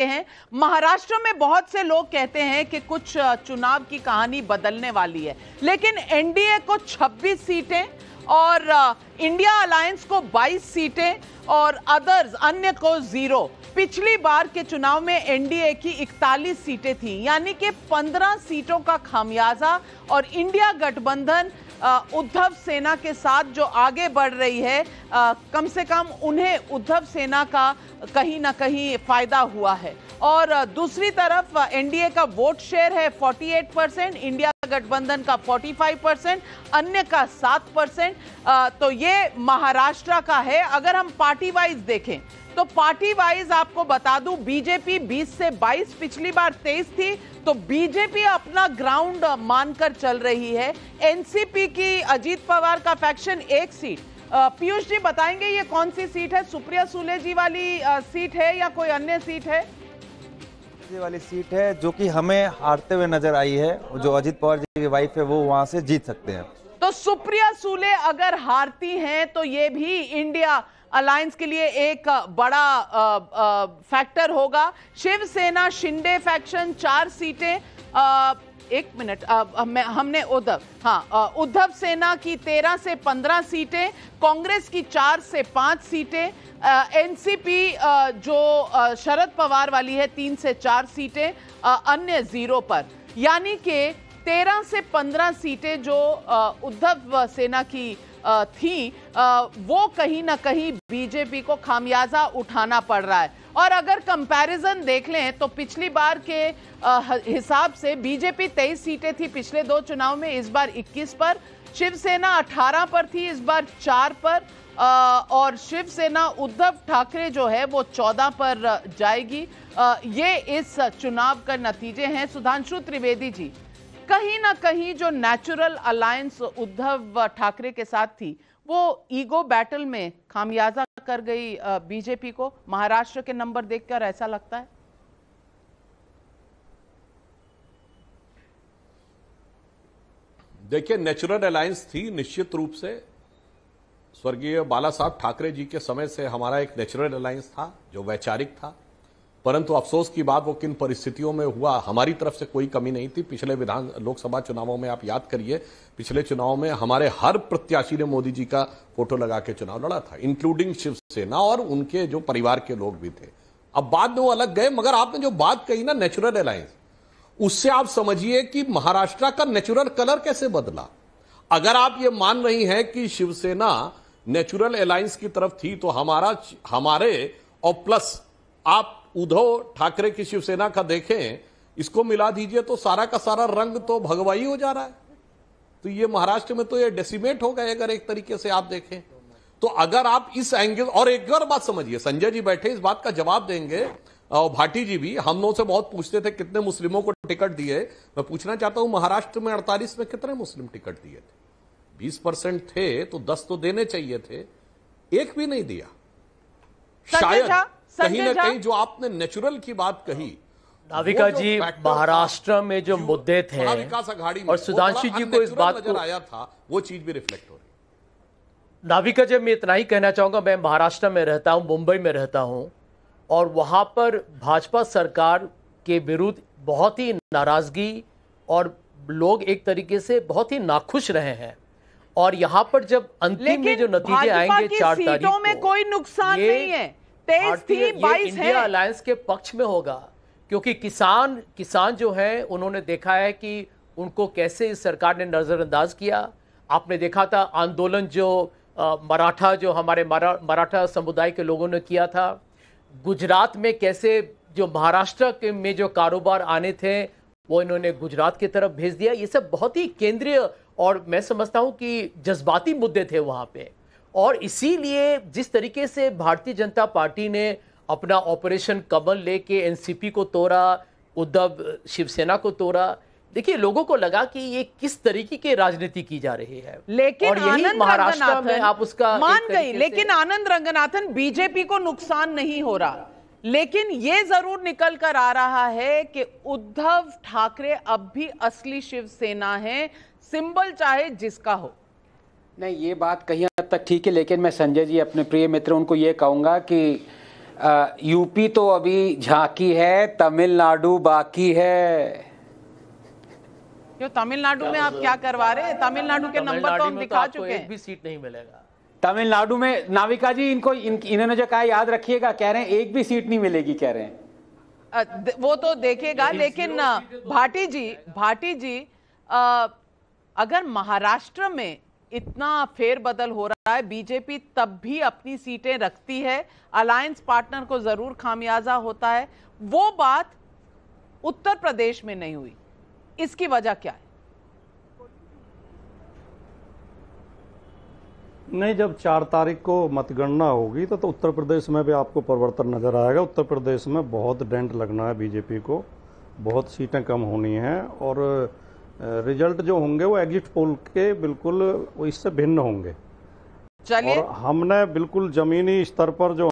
हैं। महाराष्ट्र में बहुत से लोग कहते हैं कि कुछ चुनाव की कहानी बदलने वाली है, लेकिन एनडीए को 26 सीटें और इंडिया अलायंस को 22 सीटें और अदर्स अन्य को 0। पिछली बार के चुनाव में एनडीए की 41 सीटें थी, यानी कि 15 सीटों का खामियाजा। और इंडिया गठबंधन उद्धव सेना के साथ जो आगे बढ़ रही है, कम से कम उन्हें उद्धव सेना का कहीं ना कहीं फायदा हुआ है। और दूसरी तरफ एनडीए का वोट शेयर है 48%, इंडिया गठबंधन का 45%, अन्य का 7%। तो ये महाराष्ट्र का है। अगर हम पार्टी वाइज देखें तो पार्टी वाइज आपको बता दूं, बीजेपी 20 से 22, पिछली बार 23 थी, तो बीजेपी अपना ग्राउंड मानकर चल रही है। एनसीपी की अजीत पवार का फैक्शन 1 सीट। पीयूष जी बताएंगे ये कौन सी सीट है? सुप्रिया सुले जी वाली सीट है या कोई अन्य सीट है? ये वाली सीट है जो कि हमें हारते हुए नजर आई है। जो अजीत पवार जी की वाइफ है वो वहां से जीत सकते हैं। तो सुप्रिया सुले अगर हारती हैं तो ये भी इंडिया अलायंस के लिए एक बड़ा फैक्टर होगा। शिवसेना शिंदे फैक्शन 4 सीटें। एक मिनट, हमने उद्धव सेना की 13 से 15 सीटें, कांग्रेस की 4 से 5 सीटें, एनसीपी जो शरद पवार वाली है 3 से 4 सीटें, अन्य 0 पर। यानी कि 13 से 15 सीटें जो उद्धव सेना की थी, वो कहीं ना कहीं बीजेपी को खामियाजा उठाना पड़ रहा है। और अगर कंपैरिजन देख लें तो पिछली बार के हिसाब से बीजेपी 23 सीटें थी पिछले 2 चुनाव में, इस बार 21 पर। शिवसेना 18 पर थी, इस बार 4 पर। और शिवसेना उद्धव ठाकरे जो है वो 14 पर जाएगी। ये इस चुनाव का नतीजे हैं। सुधांशु त्रिवेदी जी, कहीं ना कहीं जो नेचुरल अलायंस उद्धव ठाकरे के साथ थी वो ईगो बैटल में खामियाजा कर गई बीजेपी को। महाराष्ट्र के नंबर देखकर ऐसा लगता है? देखिए, नेचुरल अलायंस थी निश्चित रूप से। स्वर्गीय बाला साहब ठाकरे जी के समय से हमारा एक नेचुरल अलायंस था जो वैचारिक था, परंतु अफसोस की बात वो किन परिस्थितियों में हुआ, हमारी तरफ से कोई कमी नहीं थी। पिछले लोकसभा चुनावों में आप याद करिए, पिछले चुनाव में हमारे हर प्रत्याशी ने मोदी जी का फोटो लगा के चुनाव लड़ा था, इंक्लूडिंग शिवसेना, और उनके जो परिवार के लोग भी थे। अब बाद में वो अलग गए, मगर आपने जो बात कही ना नेचुरल अलायंस, उससे आप समझिए कि महाराष्ट्र का नेचुरल कलर कैसे बदला। अगर आप ये मान रही हैं कि शिवसेना नेचुरल अलायंस की तरफ थी, तो हमारे और प्लस आप उद्धव ठाकरे की शिवसेना का देखें, इसको मिला दीजिए तो सारा का सारा रंग तो भगवाई हो जा रहा है। तो ये महाराष्ट्र में तो ये डेसिमेट हो गए अगर एक तरीके से आप देखें तो। अगर आप इस एंगल, और एक और बात समझिए, संजय जी बैठे इस बात का जवाब देंगे, और भाटी जी भी, हम लोगों से बहुत पूछते थे कितने मुस्लिमों को टिकट दिए। मैं पूछना चाहता हूं, महाराष्ट्र में 48 में कितने मुस्लिम टिकट दिए थे? 20% थे तो 10 तो देने चाहिए थे, एक भी नहीं दिया। शायद कहीं ना कहीं जो आपने नेचुरल की बात कही, नाविका जी, महाराष्ट्र में जो मुद्दे थे विकास अघाड़ी और सुधांशु जी को इस बात को आया था, वो चीज भी रिफ्लेक्ट हो रही। नाविका जी, मैं इतना ही कहना चाहूंगा, मैं महाराष्ट्र में रहता हूं, मुंबई में रहता हूं, और वहां पर भाजपा सरकार के विरुद्ध बहुत ही नाराजगी और लोग एक तरीके से बहुत ही नाखुश रहे हैं। और यहां पर जब अंतिम में जो नतीजे आएंगे 4 तारीख को, में कोई नुकसान नहीं है। 23 थी, 22 है। इंडिया अलायंस के पक्ष में होगा, क्योंकि किसान जो है उन्होंने देखा है कि उनको कैसे इस सरकार ने नजरअंदाज किया। आपने देखा था आंदोलन जो हमारे मराठा समुदाय के लोगों ने किया था। गुजरात में कैसे जो महाराष्ट्र में जो कारोबार आने थे वो इन्होंने गुजरात की तरफ भेज दिया। ये सब बहुत ही केंद्रीय और मैं समझता हूं कि जज्बाती मुद्दे थे वहां पे। और इसीलिए जिस तरीके से भारतीय जनता पार्टी ने अपना ऑपरेशन कमल लेके एनसीपी को तोड़ा, उद्धव शिवसेना को तोड़ा, देखिए लोगों को लगा कि ये किस तरीके की राजनीति की जा रही है। लेकिन और यही महाराष्ट्र में आप उसका मान गई, लेकिन आनंद रंगनाथन, बीजेपी को नुकसान नहीं हो रहा, लेकिन ये जरूर निकल कर आ रहा है कि उद्धव ठाकरे अब भी असली शिवसेना है, सिंबल चाहे जिसका हो। नहीं, ये बात कहीं हद तक ठीक है, लेकिन मैं संजय जी अपने प्रिय मित्र उनको ये कहूंगा कि यूपी तो अभी झांकी है, तमिलनाडु बाकी है। क्यों तमिलनाडु में आप क्या करवा रहे हैं? तमिलनाडु के नंबर तो हम दिखा चुके हैं। एक भी सीट नहीं मिलेगा तमिलनाडु में। नाविका जी, इन्होंने जो कहा याद रखिएगा, कह रहे हैं एक भी सीट नहीं मिलेगी, कह रहे हैं। वो तो देखेगा, लेकिन भाटी जी अगर महाराष्ट्र में इतना फेरबदल हो रहा है, बीजेपी तब भी अपनी सीटें रखती है, अलायंस पार्टनर को जरूर खामियाजा होता है, वो बात उत्तर प्रदेश में नहीं हुई, इसकी वजह क्या है? नहीं, जब 4 तारीख को मतगणना होगी तो उत्तर प्रदेश में भी आपको परिवर्तन नजर आएगा। उत्तर प्रदेश में बहुत डेंट लगना है बीजेपी को, बहुत सीटें कम होनी हैं और रिजल्ट जो होंगे वो एग्जिट पोल के बिल्कुल इससे भिन्न होंगे। चलिए, और हमने बिल्कुल जमीनी स्तर पर जो